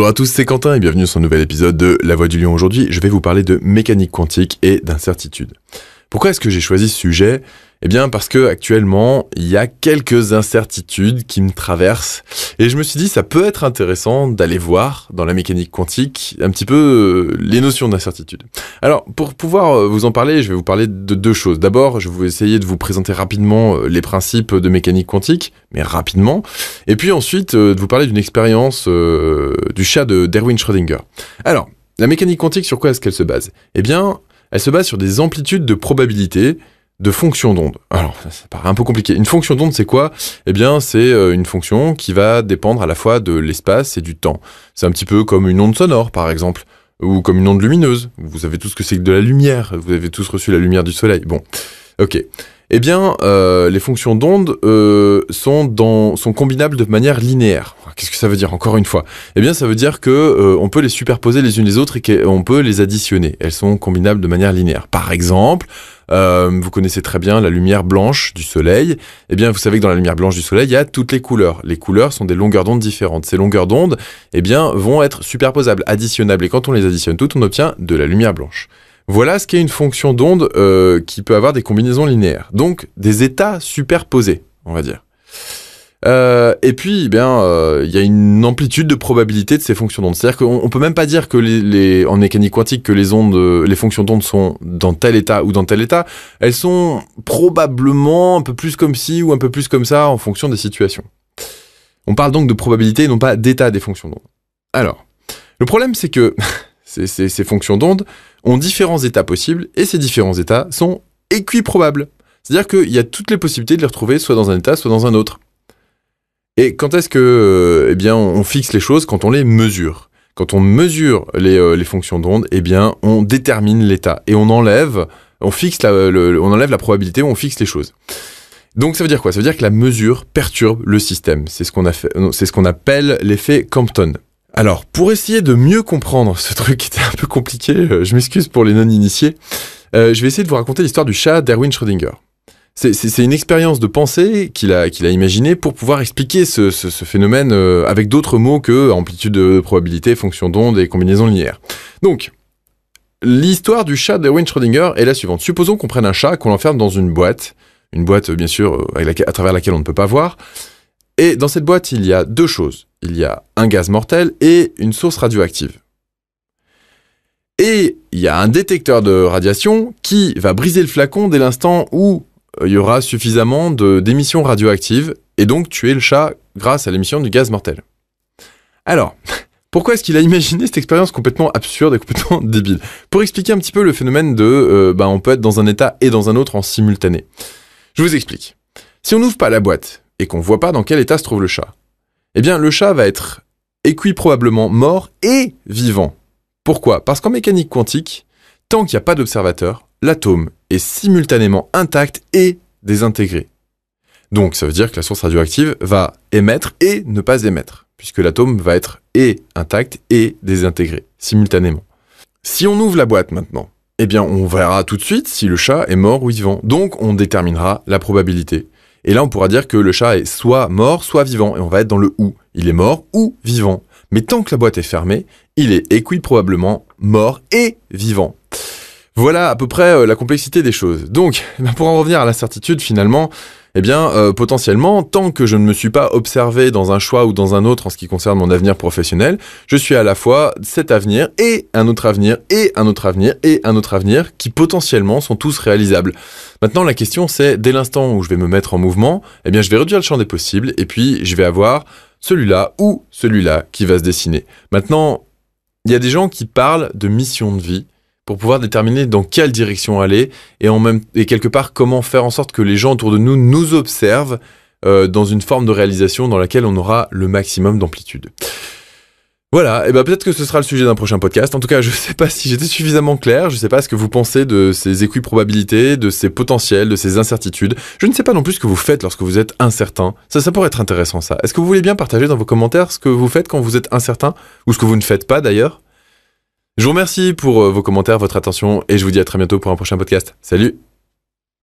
Bonjour à tous, c'est Quentin et bienvenue sur un nouvel épisode de La Voix du Lion. Aujourd'hui, je vais vous parler de mécanique quantique et d'incertitude. Pourquoi est-ce que j'ai choisi ce sujet ? Eh bien parce que actuellement, il y a quelques incertitudes qui me traversent et je me suis dit ça peut être intéressant d'aller voir dans la mécanique quantique un petit peu les notions d'incertitude. Alors pour pouvoir vous en parler, je vais vous parler de deux choses. D'abord, je vais essayer de vous présenter rapidement les principes de mécanique quantique, mais rapidement, et puis ensuite de vous parler d'une expérience du chat d'Erwin Schrödinger. Alors, la mécanique quantique, sur quoi est-ce qu'elle se base ? Eh bien, elle se base sur des amplitudes de probabilité de fonctions d'onde. Alors, ça paraît un peu compliqué. Une fonction d'onde, c'est quoi ? Eh bien, c'est une fonction qui va dépendre à la fois de l'espace et du temps. C'est un petit peu comme une onde sonore, par exemple, ou comme une onde lumineuse. Vous savez tout ce que c'est que de la lumière. Vous avez tous reçu la lumière du soleil. Bon, ok. Eh bien, les fonctions d'onde sont combinables de manière linéaire. Qu'est-ce que ça veut dire, encore une fois ? Eh bien, ça veut dire que on peut les superposer les unes les autres et qu'on peut les additionner. Elles sont combinables de manière linéaire. Par exemple, vous connaissez très bien la lumière blanche du soleil. Eh bien, vous savez que dans la lumière blanche du soleil, il y a toutes les couleurs. Les couleurs sont des longueurs d'onde différentes. Ces longueurs d'onde, eh bien, vont être superposables, additionnables. Et quand on les additionne toutes, on obtient de la lumière blanche. Voilà ce qu'est une fonction d'onde qui peut avoir des combinaisons linéaires. Donc, des états superposés, on va dire. Et puis, il y a une amplitude de probabilité de ces fonctions d'onde. C'est-à-dire qu'on peut même pas dire que en mécanique quantique que les fonctions d'onde sont dans tel état ou dans tel état. Elles sont probablement un peu plus comme ci ou un peu plus comme ça en fonction des situations. On parle donc de probabilité et non pas d'état des fonctions d'onde. Alors, le problème c'est que ces fonctions d'onde ont différents états possibles et ces différents états sont équiprobables. C'est-à-dire qu'il y a toutes les possibilités de les retrouver soit dans un état, soit dans un autre. Et quand est-ce que, on fixe les choses ? Quand on les mesure. Quand on mesure les fonctions d'onde, on détermine l'état et on enlève la probabilité, on fixe les choses. Donc ça veut dire quoi ? Ça veut dire que la mesure perturbe le système. C'est ce qu'on appelle l'effet Compton. Alors, pour essayer de mieux comprendre ce truc qui était un peu compliqué, je m'excuse pour les non-initiés, je vais essayer de vous raconter l'histoire du chat d'Erwin Schrödinger. C'est une expérience de pensée qu'il a imaginée pour pouvoir expliquer ce phénomène avec d'autres mots que amplitude de probabilité, fonction d'onde et combinaison linéaire. Donc, l'histoire du chat d'Erwin Schrödinger est la suivante. Supposons qu'on prenne un chat, qu'on l'enferme dans une boîte bien sûr à travers laquelle on ne peut pas voir, et dans cette boîte il y a deux choses. Il y a un gaz mortel et une source radioactive. Et il y a un détecteur de radiation qui va briser le flacon dès l'instant où il y aura suffisamment d'émissions radioactives et donc tuer le chat grâce à l'émission du gaz mortel. Alors, pourquoi est-ce qu'il a imaginé cette expérience complètement absurde et complètement débile ? Pour expliquer un petit peu le phénomène on peut être dans un état et dans un autre en simultané. Je vous explique. Si on n'ouvre pas la boîte et qu'on ne voit pas dans quel état se trouve le chat, eh bien le chat va être équiprobablement mort et vivant. Pourquoi ? Parce qu'en mécanique quantique, tant qu'il n'y a pas d'observateur, l'atome est simultanément intact et désintégré. Donc ça veut dire que la source radioactive va émettre et ne pas émettre, puisque l'atome va être et intact et désintégré, simultanément. Si on ouvre la boîte maintenant, on verra tout de suite si le chat est mort ou vivant. Donc on déterminera la probabilité. Et là on pourra dire que le chat est soit mort, soit vivant, et on va être dans le ou. Il est mort ou vivant. Mais tant que la boîte est fermée, il est équiprobablement mort et vivant. Voilà à peu près la complexité des choses. Donc, pour en revenir à l'incertitude finalement, potentiellement, tant que je ne me suis pas observé dans un choix ou dans un autre en ce qui concerne mon avenir professionnel, je suis à la fois cet avenir et un autre avenir et un autre avenir et un autre avenir qui potentiellement sont tous réalisables. Maintenant, la question c'est, dès l'instant où je vais me mettre en mouvement, je vais réduire le champ des possibles et puis je vais avoir celui-là ou celui-là qui va se dessiner. Maintenant, il y a des gens qui parlent de mission de vie pour pouvoir déterminer dans quelle direction aller et quelque part comment faire en sorte que les gens autour de nous nous observent dans une forme de réalisation dans laquelle on aura le maximum d'amplitude. Voilà, peut-être que ce sera le sujet d'un prochain podcast. En tout cas, je ne sais pas si j'étais suffisamment clair, je ne sais pas ce que vous pensez de ces équiprobabilités, de ces potentiels, de ces incertitudes. Je ne sais pas non plus ce que vous faites lorsque vous êtes incertain. Ça pourrait être intéressant ça. Est-ce que vous voulez bien partager dans vos commentaires ce que vous faites quand vous êtes incertain, ou ce que vous ne faites pas d'ailleurs ? Je vous remercie pour vos commentaires, votre attention, et je vous dis à très bientôt pour un prochain podcast. Salut!